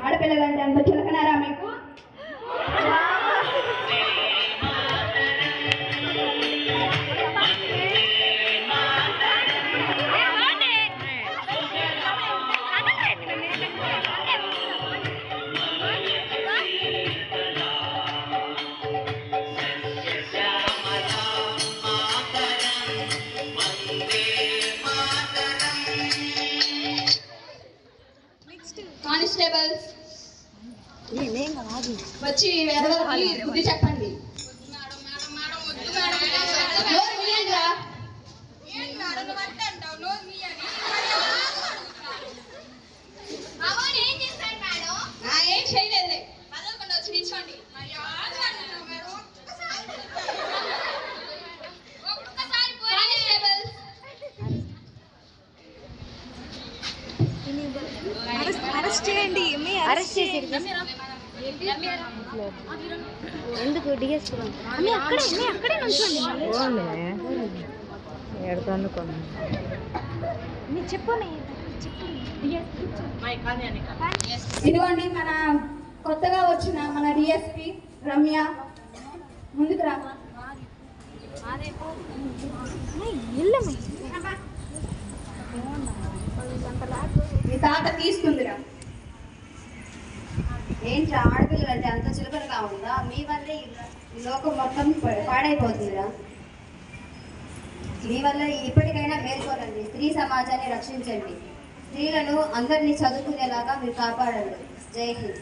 ఆడపిల్లలంటే అంత చులకనారా మీకు? కానిస్టేబుల్స్ వచ్చి వేదవలకి బుద్ధి చెప్పండి. ఏం చేయలేదు చదవకుండా వచ్చి నిల్చోండి. అరెస్ట్ చేయండి. అరెస్ట్ చేసి ఎందుకు డిఎస్పీ అక్కడే నుంచోండి. ఇదిగోండి మన కొత్తగా వచ్చిన మన డిఎస్పీ రమ్య, ముందుకు రా. మీ తాత తీసుకుందిరా. ఏంటి ఆడపిల్లలు అంటే అంత చులకనగా ఉందా? మీ వల్లే ఈ లోకం మొత్తం పాడైపోతుందిరా. మీ వల్ల ఇప్పటికైనా మేల్కోనండి. స్త్రీ సమాజాన్ని రక్షించండి. స్త్రీలను అందరినీ చదువుకునేలాగా మీరు కాపాడండి. జై హింద్.